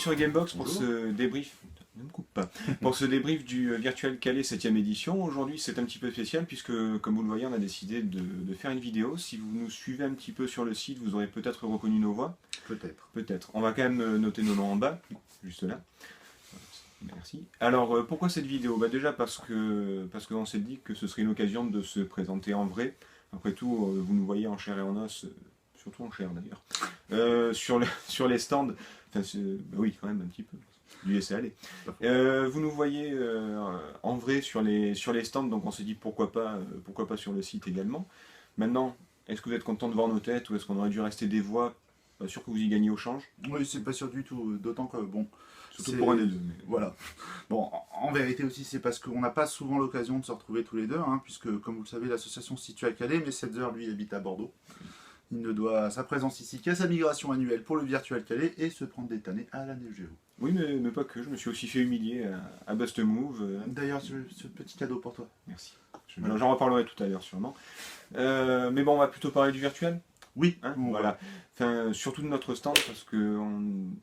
sur Gamebox pour Bonjour. ce débrief. Ne me coupe pas. Pour ce débrief du Virtual Calais 7ème édition. Aujourd'hui, c'est un petit peu spécial puisque, comme vous le voyez, on a décidé de faire une vidéo. Si vous nous suivez un petit peu sur le site, vous aurez peut-être reconnu nos voix. Peut-être. Peut-être. On va quand même noter nos noms en bas, juste là. Merci. Alors, pourquoi cette vidéo? Déjà parce qu'on s'est dit que ce serait une occasion de se présenter en vrai. Après tout, vous nous voyez en chair et en os, surtout en chair d'ailleurs, sur les stands. Enfin, oui, quand même un petit peu. Du laisser aller. Vous nous voyez en vrai sur les stands, donc on s'est dit pourquoi pas sur le site également. Maintenant, est-ce que vous êtes content de voir nos têtes ou est-ce qu'on aurait dû rester des voix? Pas sûr que vous y gagnez au change. Oui, c'est pas sûr du tout, d'autant que, bon... Surtout pour un des deux. Mais... Voilà. Bon, en vérité aussi, c'est parce qu'on n'a pas souvent l'occasion de se retrouver tous les deux, hein, puisque, comme vous le savez, l'association se situe à Calais, mais Setzer, lui, habite à Bordeaux. Il ne doit sa présence ici qu'à sa migration annuelle pour le Virtual Calais et se prendre des tannées à la Neo Geo. Oui, mais pas que. Je me suis aussi fait humilier à Bust Move. D'ailleurs, ce petit cadeau pour toi. Merci. J'en reparlerai tout à l'heure, sûrement. Mais bon, on va plutôt parler du virtuel. Oui, Hein, voilà. Enfin, surtout de notre stand, parce que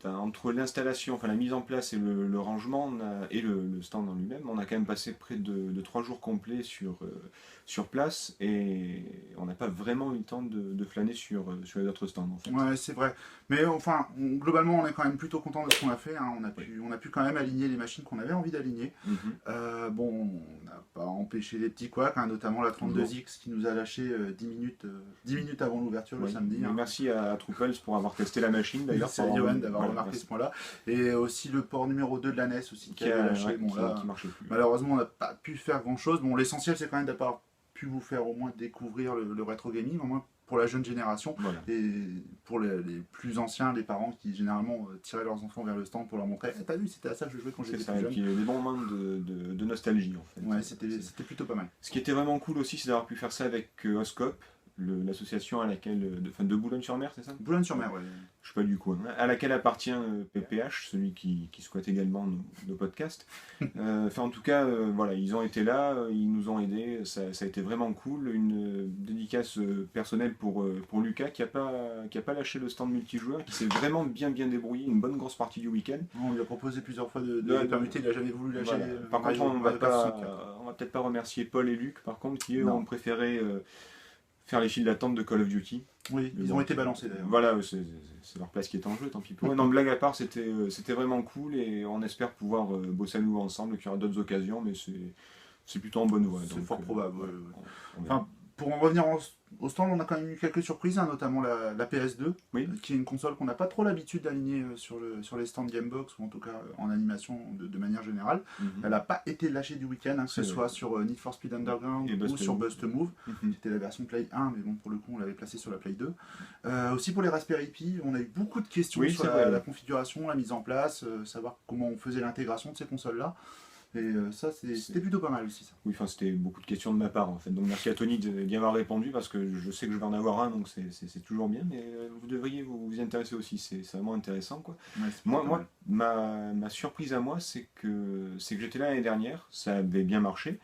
entre l'installation, enfin la mise en place et le rangement, et le stand en lui-même, on a quand même passé près de 3 jours complets sur place, et on n'a pas vraiment eu le temps de flâner sur les autres stands. En fait. Ouais, c'est vrai. Mais enfin, globalement, on est quand même plutôt content de ce qu'on a fait. Hein. On a pu quand même aligner les machines qu'on avait envie d'aligner. Bon, on n'a pas empêché les petits couacs, hein, notamment la 32X qui nous a lâché 10 minutes avant l'ouverture le samedi. Hein. Merci à Troupels pour avoir testé la machine d'ailleurs. Merci à Johan d'avoir remarqué ce point-là. Et aussi le port numéro 2 de la NES aussi qui a lâché. Bon, là, qui marchait plus. Malheureusement, on n'a pas pu faire grand-chose. Bon, l'essentiel, c'est quand même d'avoir pu vous faire au moins découvrir le rétro gaming, au moins pour la jeune génération, et pour les plus anciens, les parents qui généralement tiraient leurs enfants vers le stand pour leur montrer « T'as vu, c'était à ça que je jouais quand j'étais plus jeune ». C'est des bons moments de nostalgie en fait. Ouais, c'était plutôt pas mal. Ce qui était vraiment cool aussi, c'est d'avoir pu faire ça avec Oscope, l'association à laquelle de Boulogne-sur-Mer, c'est ça? Boulogne-sur-Mer, ouais. Je suis pas du coin, à laquelle appartient PPH, celui qui squatte également nos podcasts. En tout cas, voilà, ils ont été là, ils nous ont aidés, ça a été vraiment cool. Une dédicace personnelle pour Lucas qui a pas lâché le stand multijoueur, qui s'est vraiment bien débrouillé une bonne grosse partie du week-end. On lui a proposé plusieurs fois de permuter, il n'a jamais voulu lâcher. Voilà. Par contre, on va peut-être pas remercier Paul et Luc, par contre, qui eux ont préféré faire les files d'attente de Call of Duty. Oui, ils ont été balancés d'ailleurs. Voilà, c'est leur place qui est en jeu, tant pis pour eux. Non, blague à part, c'était vraiment cool et on espère pouvoir bosser à nouveau ensemble, qu'il y aura d'autres occasions, mais c'est plutôt en bonne voie. C'est fort probable. Enfin, pour en revenir au stand, on a quand même eu quelques surprises, hein, notamment la PS2, qui est une console qu'on n'a pas trop l'habitude d'aligner sur les stands Gamebox, ou en tout cas en animation de manière générale. Elle n'a pas été lâchée du week-end, hein, que ce soit sur Need for Speed Underground ou sur Bust Move. C'était la version Play 1, mais bon, pour le coup, on l'avait placée sur la Play 2. Aussi pour les Raspberry Pi, on a eu beaucoup de questions sur la configuration, la mise en place, savoir comment on faisait l'intégration de ces consoles-là. Et ça, c'était plutôt pas mal aussi, ça. Oui, c'était beaucoup de questions de ma part, en fait. Donc merci à Tony d'y avoir répondu, parce que je sais que je vais en avoir un, donc c'est toujours bien, mais vous devriez vous y intéresser aussi, c'est vraiment intéressant, quoi. Ouais, ma surprise à moi, c'est que j'étais là l'année dernière, ça avait bien marché,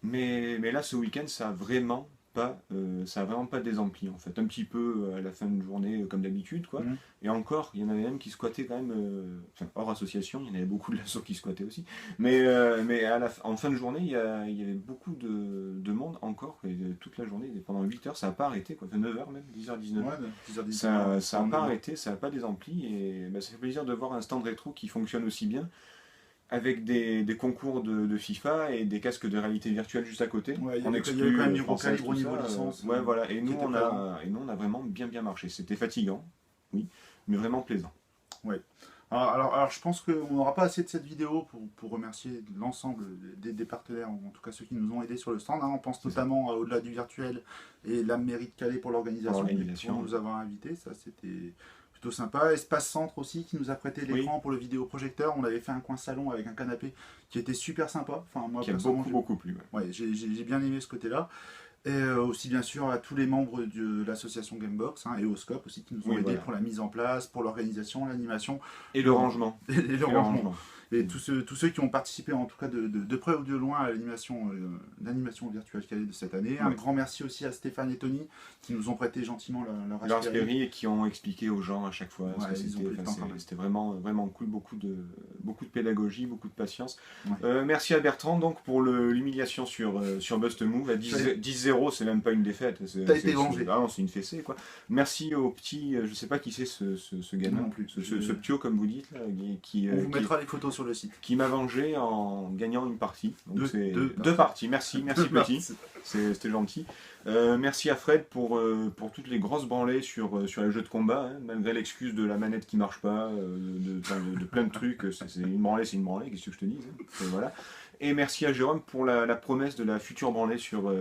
mais là, ce week-end, ça a vraiment pas désempli, en fait. Un petit peu à la fin de journée, comme d'habitude, quoi. Et encore, il y en avait même qui squattaient quand même, hors association, il y en avait beaucoup de l'assaut qui squattaient aussi. Mais en fin de journée, il y avait beaucoup de monde encore, et toute la journée, pendant 8 heures, ça n'a pas arrêté, quoi. 9 heures même, 10h, 19h. Ouais, 10h, ça n'a pas arrêté, ça n'a pas désempli, et ça fait plaisir de voir un stand rétro qui fonctionne aussi bien, avec des concours de FIFA et des casques de réalité virtuelle juste à côté. Ouais, il y avait quand même du gros calibre au niveau licence. Ouais, voilà. Et nous, on a vraiment bien marché. C'était fatigant, oui, mais vraiment plaisant. Ouais. Alors je pense qu'on n'aura pas assez de cette vidéo pour remercier l'ensemble des partenaires, en tout cas ceux qui nous ont aidés sur le stand. Hein. On pense notamment à Au-delà du virtuel et la mairie de Calais pour l'organisation, pour nous avoir invités. Ça, c'était plutôt sympa. Espace Centre aussi qui nous a prêté l'écran pour le vidéoprojecteur. On avait fait un coin salon avec un canapé qui était super sympa. Enfin, moi, qui a beaucoup plu. Ouais, j'ai bien aimé ce côté-là. Et aussi bien sûr à tous les membres de l'association Gamebox, hein, et au Scope aussi qui nous ont aidés pour la mise en place, pour l'organisation, l'animation. Et le rangement. Et le rangement. Et tous ceux qui ont participé, en tout cas de près ou de loin, à l'animation virtuelle Calais de cette année. Un grand merci aussi à Stéphane et Tony qui nous ont prêté gentiment leur Raspberry et qui ont expliqué aux gens à chaque fois ce que c'était vraiment, vraiment cool, beaucoup de pédagogie, beaucoup de patience. Merci à Bertrand donc pour l'humiliation sur Bust Move. À 10-0, c'est même pas une défaite. T'as été vengé. C'est une fessée quoi. Merci au petit, je sais pas qui c'est ce gamin, non plus. Ce ptio comme vous dites là, on vous mettra les photos sur le site. Qui m'a vengé en gagnant une partie. Donc deux parties. Merci petit. C'était gentil. Merci à Fred pour toutes les grosses branlées sur les jeux de combat, hein, malgré l'excuse de la manette qui marche pas, de plein de trucs. C'est une branlée, qu'est-ce que je te dis hein. Voilà. Et merci à Jérôme pour la promesse de la future branlée sur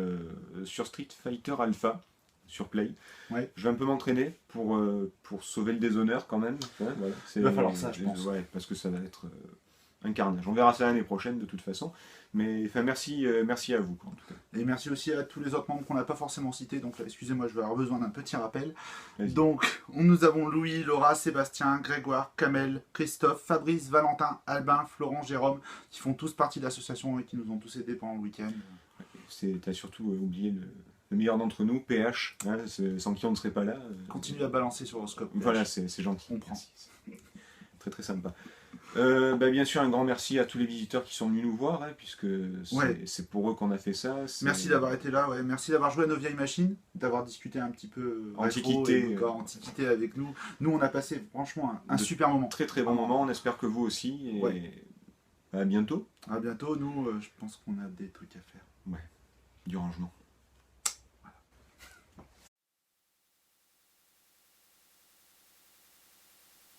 Street Fighter Alpha sur Play. Ouais. Je vais un peu m'entraîner pour sauver le déshonneur quand même. Ouais, voilà. Il va falloir ça, je pense. Ouais, parce que ça va être un carnage. On verra ça l'année prochaine de toute façon. Mais merci à vous en tout cas. Et merci aussi à tous les autres membres qu'on n'a pas forcément cités. Donc excusez-moi, je vais avoir besoin d'un petit rappel. Donc nous avons Louis, Laura, Sébastien, Grégoire, Kamel, Christophe, Fabrice, Valentin, Albin, Florent, Jérôme, qui font tous partie de l'association et qui nous ont tous aidés pendant le week-end. T'as surtout oublié le meilleur d'entre nous, PH, hein, sans qui on ne serait pas là. Continue à balancer sur l'horoscope. Voilà, c'est gentil. On prend. Très très sympa. Bien sûr, un grand merci à tous les visiteurs qui sont venus nous voir, hein, puisque c'est pour eux qu'on a fait ça. Merci d'avoir été là, merci d'avoir joué à nos vieilles machines, d'avoir discuté un petit peu antiquité avec nous. Nous, on a passé franchement un super moment. Très très bon moment, on espère que vous aussi. Et à bientôt. À bientôt, nous, je pense qu'on a des trucs à faire. Ouais, du rangement.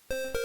Voilà.